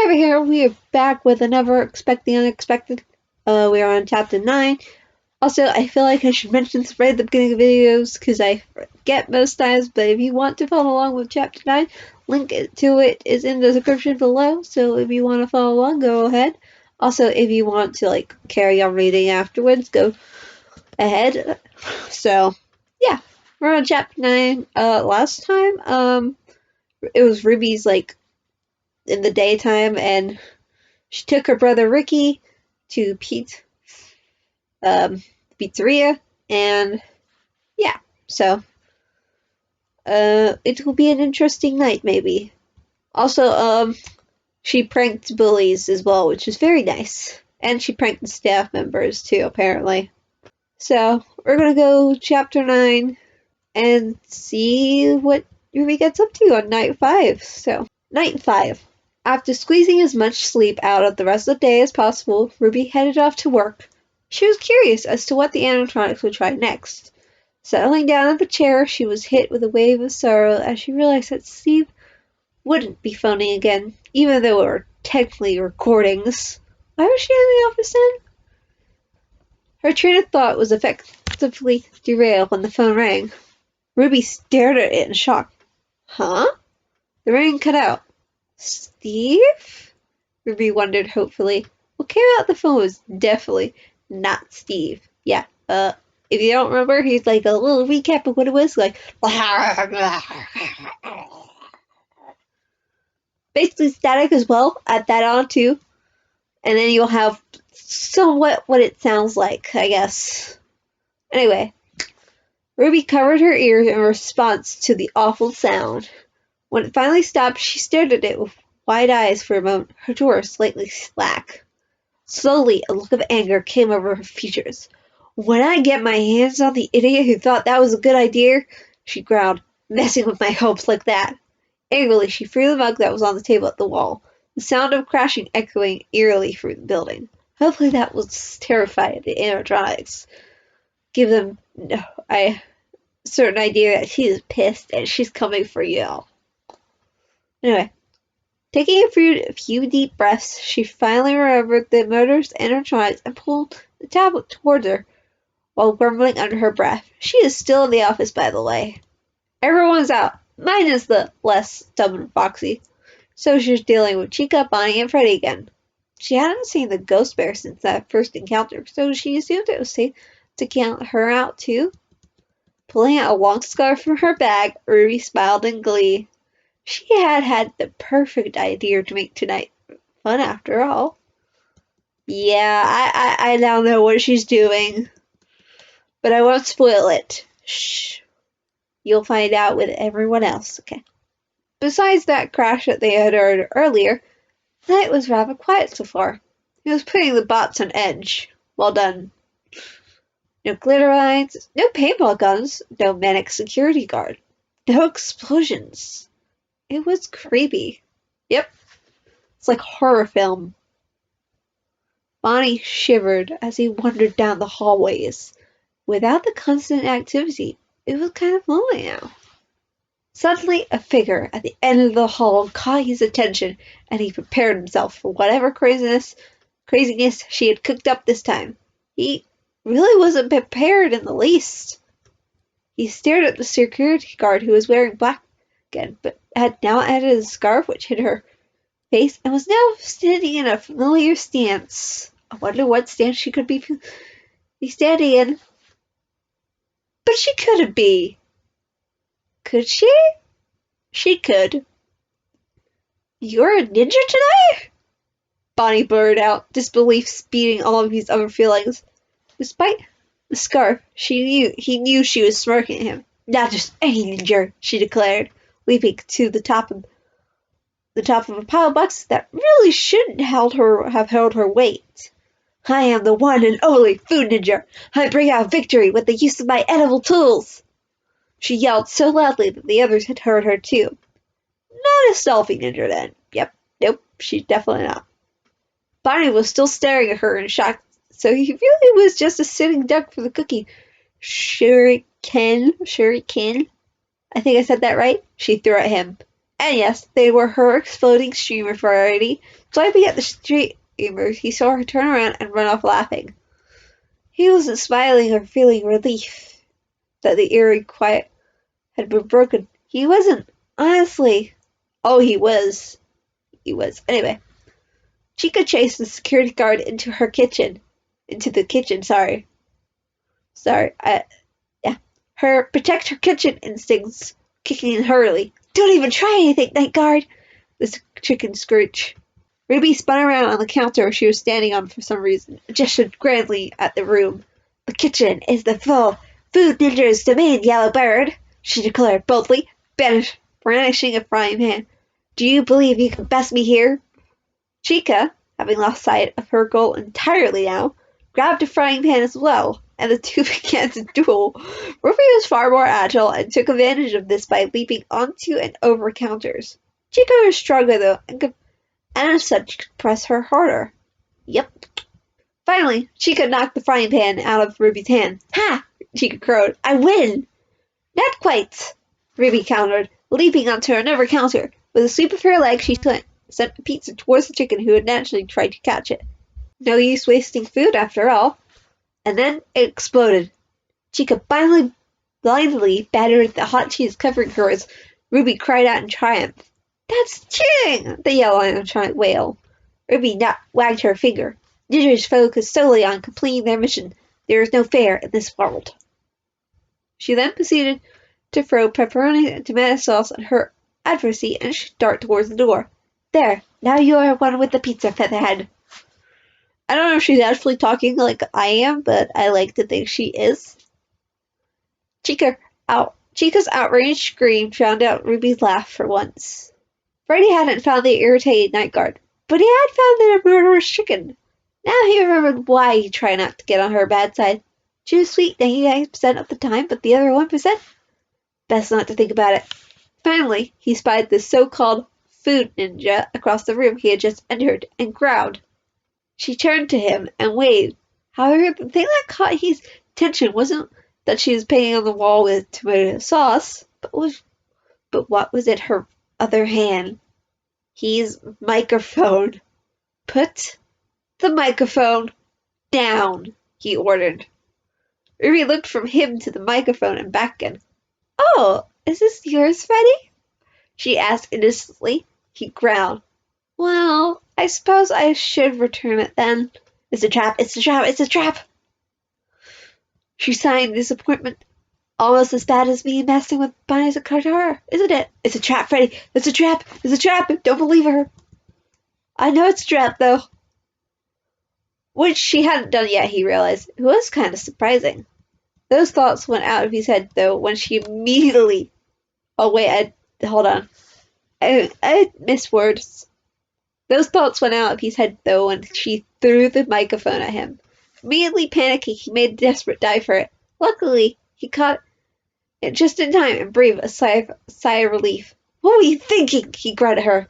Tighebo here. We are back with another Expect the Unexpected. We are on chapter 9. Also, I feel like I should mention this right at the beginning of videos because I forget most times, but if you want to follow along with chapter 9, link to it is in the description below, so if you want to follow along, go ahead. Also, if you want to carry on reading afterwards, go ahead. So, yeah, we're on chapter 9. Last time, it was Ruby's in the daytime, and she took her brother Ricky to pizzeria, and yeah, so it will be an interesting night, maybe. Also, she pranked bullies as well, which is very nice, and she pranked the staff members too, apparently. So we're gonna go chapter 9 and see what Ruby gets up to on night 5. So, night 5. After squeezing as much sleep out of the rest of the day as possible, Ruby headed off to work. She was curious as to what the animatronics would try next. Settling down in the chair, she was hit with a wave of sorrow as she realized that Steve wouldn't be phoning again, even though it were technically recordings. Why was she in the office then? Her train of thought was effectively derailed when the phone rang. Ruby stared at it in shock. Huh? The ring cut out. Steve? Ruby wondered hopefully. What came out the phone was definitely not Steve. Yeah, if you don't remember, he's like a little recap of what it was like. Basically static as well. Add that on too. And then you'll have somewhat what it sounds like, I guess. Anyway, Ruby covered her ears in response to the awful sound. When it finally stopped, she stared at it with wide eyes for a moment, her jaw slightly slack. Slowly, a look of anger came over her features. When I get my hands on the idiot who thought that was a good idea, she growled, messing with my hopes like that. Angrily, she threw the mug that was on the table at the wall, the sound of crashing echoing eerily through the building. Hopefully that will terrify the animatronics. Give them a certain idea that she's pissed and she's coming for you. Anyway, taking a few deep breaths, she finally remembered the motors animatronics and pulled the tablet towards her while grumbling under her breath. She is still in the office, by the way. Everyone's out, minus the less stubborn Foxy. So she's dealing with Chica, Bonnie, and Freddy again. She hadn't seen the ghost bear since that first encounter, so she assumed it was safe to count her out too. Pulling out a long scarf from her bag, Ruby smiled in glee. She had the perfect idea to make tonight fun after all. Yeah, I now know what she's doing. But I won't spoil it. Shh. You'll find out with everyone else, okay? Besides that crash that they had heard earlier, the night was rather quiet so far. It was putting the bots on edge. Well done. No glitter lines, no paintball guns, no manic security guard, no explosions. It was creepy. Yep, it's like horror film. Bonnie shivered as he wandered down the hallways. Without the constant activity, it was kind of lonely now. Suddenly, a figure at the end of the hall caught his attention, and he prepared himself for whatever craziness she had cooked up this time. He really wasn't prepared in the least. He stared at the security guard who was wearing black again, but had now added a scarf which hid her face and was now standing in a familiar stance. I wonder what stance she could be standing in. But she couldn't be. Could she? She could. You're a ninja today? Bonnie blurted out, disbelief speeding all of his other feelings. Despite the scarf, he knew she was smirking at him. Not just any ninja, she declared, leaping to the top of a pile of boxes that really shouldn't have held her weight. I am the one and only food ninja. I bring out victory with the use of my edible tools. She yelled so loudly that the others had heard her too. Not a selfie ninja then. Yep, nope, she's definitely not. Bonnie was still staring at her in shock, so he really was just a sitting duck for the cookie. Shuriken. I think I said that right. She threw at him. And yes, they were her exploding streamer variety. Swiping at the streamers, he saw her turn around and run off laughing. He wasn't smiling or feeling relief that the eerie quiet had been broken. He wasn't, honestly. Oh, he was. He was. Anyway, Chica chased the security guard into her kitchen. Into the kitchen, sorry. Sorry, yeah. Protect her kitchen instincts kicking in hurriedly. Don't even try anything, night guard! The chicken screeched. Ruby spun around on the counter she was standing on for some reason, and gestured grandly at the room. The kitchen is the full food ninja's domain, yellow bird, she declared boldly, brandishing a frying pan. Do you believe you can best me here? Chica, having lost sight of her goal entirely now, grabbed a frying pan as well, and the two began to duel. Ruby was far more agile and took advantage of this by leaping onto and over counters. Chica was stronger though, and as such could press her harder. Yep. Finally, Chica knocked the frying pan out of Ruby's hand. Ha! Chica crowed. I win! Not quite, Ruby countered, leaping onto another counter. With a sweep of her leg, she sent the pizza towards the chicken who had naturally tried to catch it. No use wasting food, after all. And then it exploded. Chica blindly battered the hot cheese covering her as Ruby cried out in triumph. That's cheating! The yellow animatronic wailed. Ruby wagged her finger. Ninjas focus solely on completing their mission. There is no fair in this world. She then proceeded to throw pepperoni and tomato sauce at her adversary and dart towards the door. There, now you are one with the pizza, Featherhead. I don't know if she's actually talking like I am, but I like to think she is. Chica's outraged scream drowned out Ruby's laugh for once. Freddy hadn't found the irritated night guard, but he had found the murderous chicken. Now he remembered why he tried not to get on her bad side. She was sweet 99% of the time, but the other 1%? Best not to think about it. Finally, he spied the so-called food ninja across the room he had just entered and growled. She turned to him and waved. However, the thing that caught his attention wasn't that she was painting on the wall with tomato sauce, but what was in her other hand? His microphone. Put the microphone down, he ordered. Ruby looked from him to the microphone and back again. Oh, is this yours, Freddy? She asked innocently. He growled. Well, I suppose I should return it then. It's a trap, it's a trap, it's a trap! She sighed in disappointment. Almost as bad as me messing with Bonnie's guitar, isn't it? It's a trap, Freddy! It's a trap! It's a trap! Don't believe her! I know it's a trap, though. Which she hadn't done yet, he realized. It was kind of surprising. Those thoughts went out of his head, though, when she immediately... Oh, wait, hold on. I missed words. Those thoughts went out of his head, though, when she threw the microphone at him. Immediately panicking, he made a desperate dive for it. Luckily, he caught it just in time and breathed a sigh of relief. What were you thinking? He growled at her.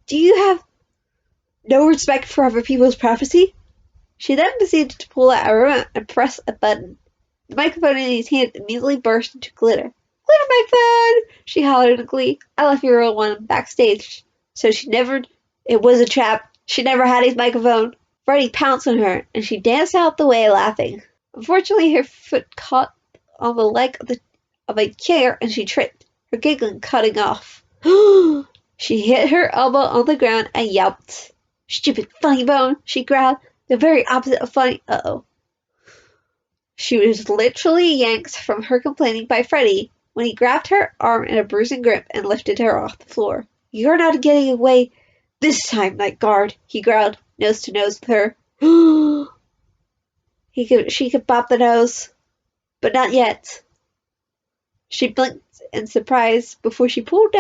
Do you have no respect for other people's privacy? She then proceeded to pull out a remote and press a button. The microphone in his hand immediately burst into glitter. Glitter my phone! She hollered in glee. I left your real one backstage, so it was a trap. She never had his microphone. Freddy pounced on her, and she danced out the way, laughing. Unfortunately, her foot caught on the leg of a chair, and she tripped, her giggling cutting off. She hit her elbow on the ground and yelped. Stupid funny bone, she growled. The very opposite of funny. Uh-oh. She was literally yanked from her complaining by Freddy when he grabbed her arm in a bruising grip and lifted her off the floor. You're not getting away this time, night guard, he growled, nose to nose with her. She could pop the nose, but not yet. She blinked in surprise before she pulled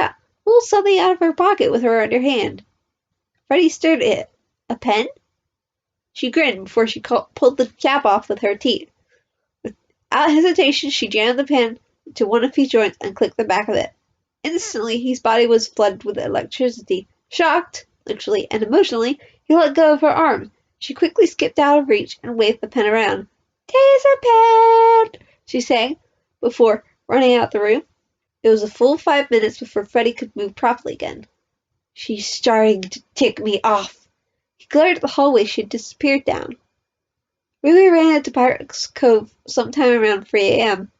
something out of her pocket with her underhand. Freddy stared at it. A pen? She grinned before she pulled the cap off with her teeth. Without hesitation, she jammed the pen into one of his joints and clicked the back of it. Instantly, his body was flooded with electricity. Shocked, literally and emotionally, he let go of her arm. She quickly skipped out of reach and waved the pen around. Taser pen! She sang, before running out the room. It was a full 5 minutes before Freddy could move properly again. She's starting to tick me off. He glared at the hallway she had disappeared down. Ruby ran into Pirate's Cove sometime around 3 a.m.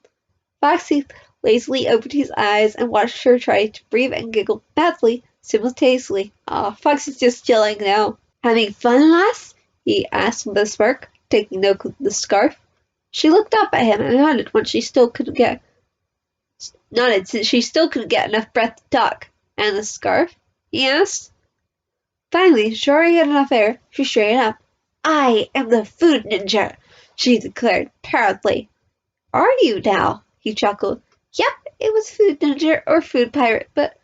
Foxy lazily opened his eyes and watched her try to breathe and giggle madly, simultaneously. Foxy's just chilling now. Having fun, lass? He asked with a smirk, taking note of the scarf. She looked up at him and nodded since she still couldn't get enough breath to talk. And the scarf? He asked. Finally, drawing in enough air, she straightened up. I am the food ninja, she declared proudly. Are you now? He chuckled. Yep, it was food ninja or food pirate, but,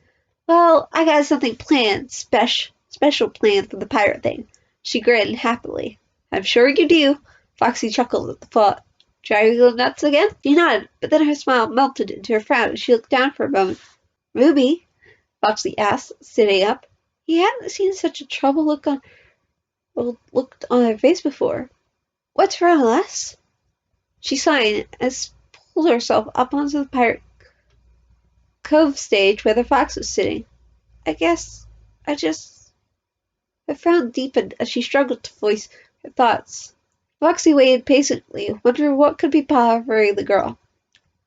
well, I got something planned, special planned for the pirate thing. She grinned happily. I'm sure you do. Foxy chuckled at the thought. Driving you nuts again? She nodded, but then her smile melted into a frown and she looked down for a moment. Ruby? Foxy asked, sitting up. He hadn't seen such a troubled look on her face before. What's wrong, lass? She sighed and pulled herself up onto the pirate cove stage where the fox was sitting. I guess her frown deepened as she struggled to voice her thoughts. Foxy waited patiently, wondering what could be bothering the girl.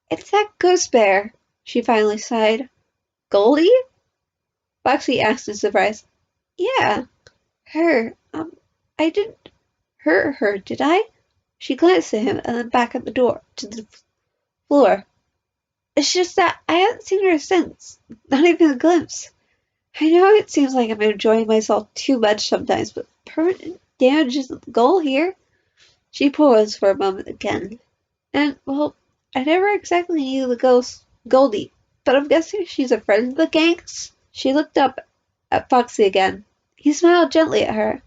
It's that ghost bear, she finally sighed. Goldie? Foxy asked in surprise. Yeah, her. I didn't hurt her, did I? She glanced at him and then back at the door, to the floor. It's just that I haven't seen her since. Not even a glimpse. I know it seems like I'm enjoying myself too much sometimes, but permanent damage isn't the goal here. She paused for a moment again. And, well, I never exactly knew the ghost Goldie, but I'm guessing she's a friend of the gang's? She looked up at Foxy again. He smiled gently at her.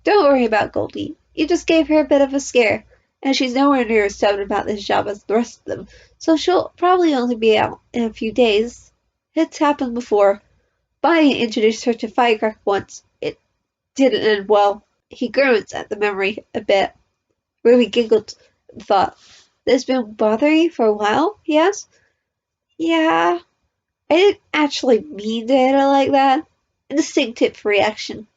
Don't worry about Goldie. You just gave her a bit of a scare, and she's nowhere near as stubborn about this job as the rest of them, so she'll probably only be out in a few days. It's happened before. Bonnie introduced her to Firecracker once. It didn't end well. He grimaced at the memory a bit. Ruby giggled and thought. This been bothering you for a while? He asked. Yeah. I didn't actually mean to hit her like that. Instinctive reaction.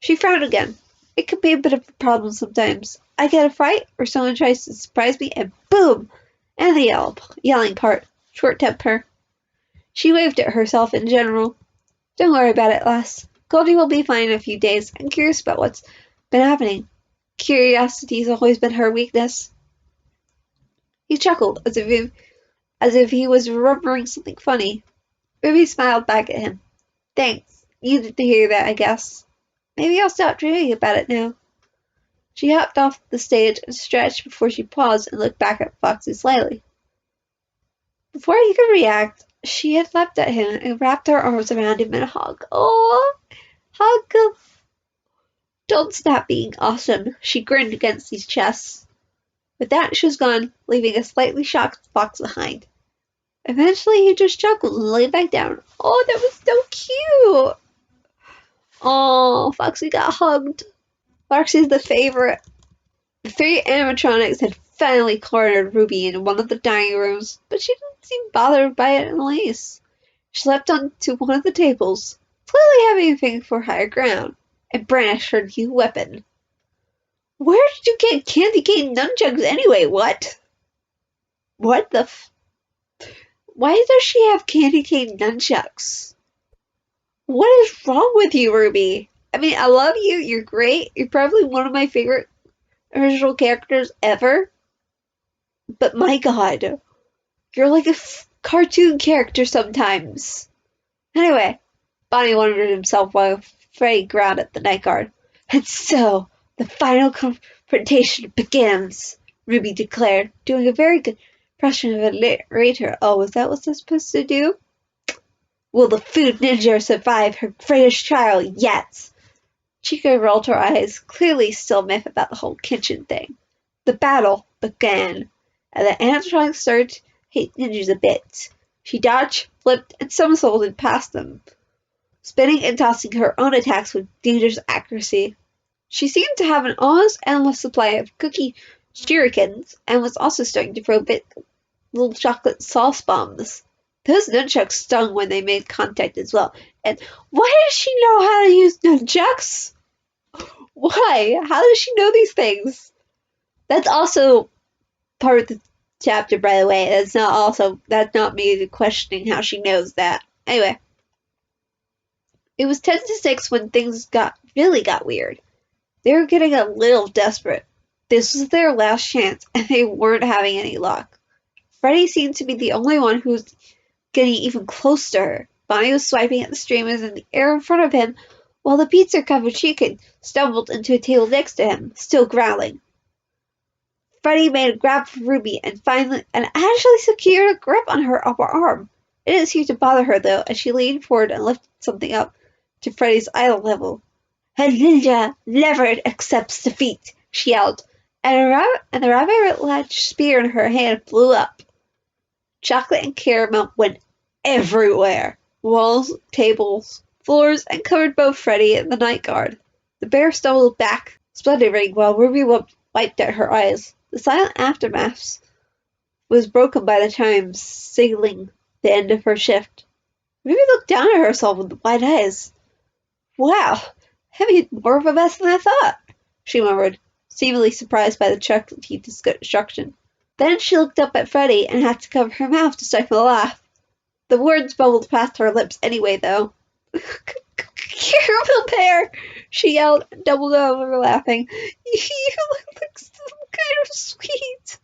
She frowned again. It can be a bit of a problem sometimes. I get a fright, or someone tries to surprise me, and boom! And the yelling part. Short temper. She waved at herself in general. Don't worry about it, lass. Goldie will be fine in a few days. I'm curious about what's been happening. Curiosity's always been her weakness. He chuckled, as if he was remembering something funny. Ruby smiled back at him. Thanks. You needed to hear that, I guess. Maybe I'll stop dreaming about it now. She hopped off the stage and stretched before she paused and looked back at Foxy slyly. Before he could react, she had leapt at him and wrapped her arms around him in a hug. Oh, hug! Don't stop being awesome, she grinned against his chest. With that, she was gone, leaving a slightly shocked Fox behind. Eventually, he just chuckled and lay back down. Oh, that was so cute! Oh, Foxy got hugged. Foxy's the favorite. The three animatronics had finally cornered Ruby in one of the dining rooms, but she didn't seem bothered by it in the least. She leapt onto one of the tables, clearly having a thing for higher ground, and brandished her new weapon. Where did you get candy cane nunchucks anyway, what? What the Why does she have candy cane nunchucks? What is wrong with you, Ruby? I mean, I love you, you're great, you're probably one of my favorite original characters ever. But my god, you're like a cartoon character sometimes. Anyway, Bonnie wondered himself while Freddy growled at the night guard. And so, the final confrontation begins, Ruby declared, doing a very good impression of a narrator. Oh, is that what they're supposed to do? Will the food ninja survive her greatest trial yet? Chica rolled her eyes, clearly still miffed about the whole kitchen thing. The battle began, and the animatronics started to hate ninjas a bit. She dodged, flipped, and somersaulted past them, spinning and tossing her own attacks with dangerous accuracy. She seemed to have an almost endless supply of cookie shurikens, and was also starting to throw little chocolate sauce bombs. Those nunchucks stung when they made contact as well. And why does she know how to use nunchucks? Why? How does she know these things? That's also part of the chapter, by the way. That's not me questioning how she knows that. Anyway, it was 10 to 6 when things really got weird. They were getting a little desperate. This was their last chance, and they weren't having any luck. Freddie seemed to be the only one who was getting even close to her. Bonnie was swiping at the streamers in the air in front of him, while the pizza-covered chicken stumbled into a table next to him, still growling. Freddie made a grab for Ruby and actually secured a grip on her upper arm. It didn't seem to bother her, though, as she leaned forward and lifted something up to Freddie's eye level. "A ninja never accepts defeat," she yelled, and the rabbit-like spear in her hand blew up. Chocolate and caramel went everywhere. Walls, tables, floors, and covered both Freddie and the night guard. The bear stumbled back, spluttering, while Ruby wiped at her eyes. The silent aftermath was broken by the chimes signaling the end of her shift. Ruby looked down at herself with wide eyes. "Wow, I made more of a mess than I thought," she murmured, seemingly surprised by the chocolate teeth destruction. Then she looked up at Freddie and had to cover her mouth to stifle a laugh. The words bubbled past her lips anyway, though. "Caramel pear!" she yelled and doubled over laughing. "You look like some kind of sweet."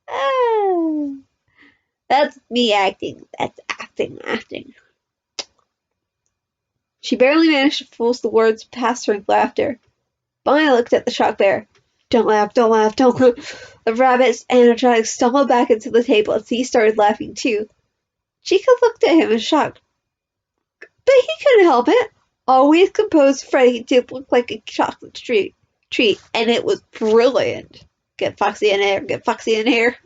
Ah, that's me acting. That's acting. She barely managed to force the words past her laughter. Bonnie looked at the shocked bear. Don't laugh. The rabbit's animatronics stumbled back into the table as he started laughing too. Chica looked at him in shock. But he couldn't help it. Always composed Freddie did look like a chocolate treat, and it was brilliant. Get Foxy in here.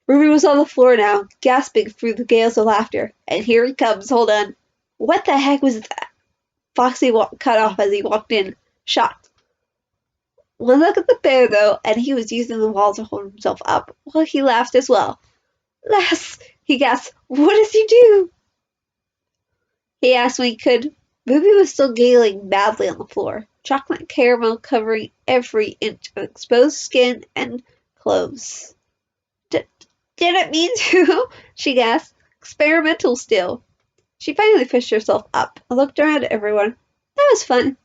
Ruby was on the floor now, gasping through the gales of laughter. And here he comes, hold on. What the heck was that? Foxy cut off as he walked in, shocked. One look at the bear, though, and he was using the wall to hold himself up, while he laughed as well. "Lass," he gasped, "what does he do?" He asked when he could. Ruby was still giggling badly on the floor, chocolate and caramel covering every inch of exposed skin and clothes. "Didn't mean to," she gasped. "Experimental still." She finally pushed herself up and looked around at everyone. That was fun.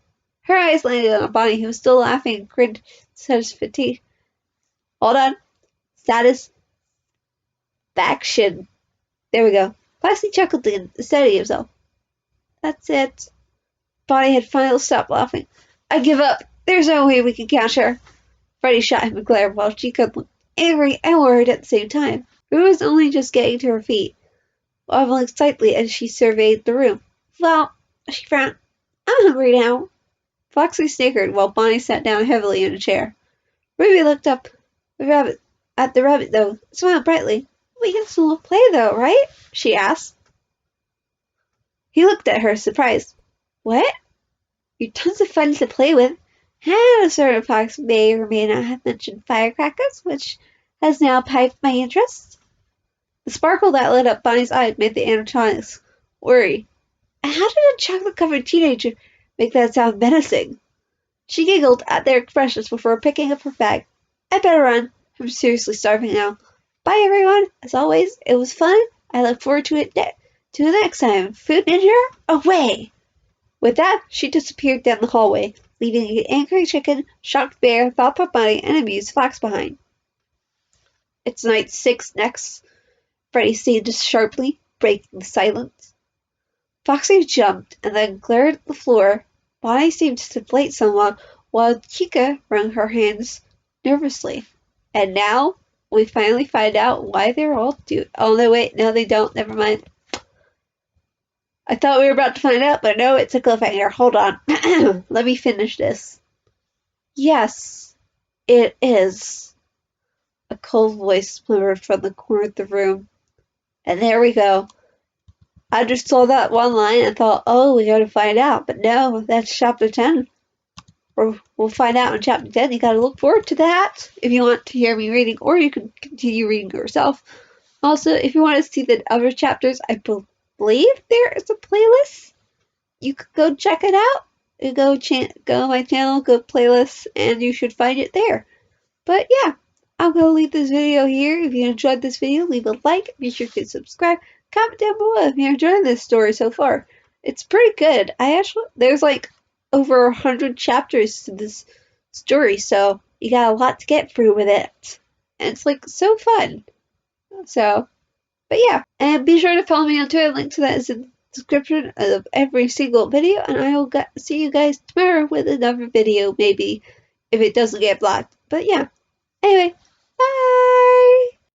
Her eyes landed on Bonnie, who was still laughing and grinned satisfaction. Hold on. Satisfaction. There we go. Foxy chuckled again, steadying himself. That's it. Bonnie had finally stopped laughing. "I give up. There's no way we can catch her." Freddie shot him a glare while she could look angry and worried at the same time. Ruby was only just getting to her feet, wobbling slightly as she surveyed the room. "Well," she frowned, "I'm hungry now." Foxy snickered while Bonnie sat down heavily in a chair. Ruby looked up at the rabbit, though, smiled brightly. "We can still play, though, right?" she asked. He looked at her, surprised. "What? You're tons of fun to play with." And a certain fox may or may not have mentioned firecrackers, which has now piqued my interest. The sparkle that lit up Bonnie's eyes made the animatronics worry. And how did a chocolate-covered teenager make that sound menacing? She giggled at their expressions before picking up her bag. "I better run. I'm seriously starving now. Bye, everyone. As always, it was fun. I look forward to it to the next time. Food Ninja, away!" With that, she disappeared down the hallway, leaving an angry chicken, shocked bear, thoughtful bunny, and amused fox behind. "It's night 6 next," Freddie stated sharply, breaking the silence. Foxy jumped and then glared at the floor. Bonnie seemed to deflate somewhat, while Chica wrung her hands nervously. And now, we finally find out why they're all Oh, no, wait, no, they don't. Never mind. I thought we were about to find out, but no, it's a cliffhanger. Hold on. Let me finish this. "Yes, it is," a cold voice murmured from the corner of the room. And there we go. I just saw that one line and thought, oh, we gotta find out. But no, that's chapter 10. We'll find out in chapter 10. You gotta look forward to that if you want to hear me reading, or you can continue reading yourself. Also, if you want to see the other chapters, I believe there is a playlist. You could go check it out. You go on my channel, go playlist, and you should find it there. But yeah, I'm gonna leave this video here. If you enjoyed this video, leave a like. Be sure to subscribe. Comment down below if you're enjoying this story so far. It's pretty good. There's like over 100 chapters to this story, so you got a lot to get through with it. And it's like so fun. So, but yeah, and be sure to follow me on Twitter. Link to that is in the description of every single video, and I will see you guys tomorrow with another video, maybe, if it doesn't get blocked. But yeah, anyway, bye!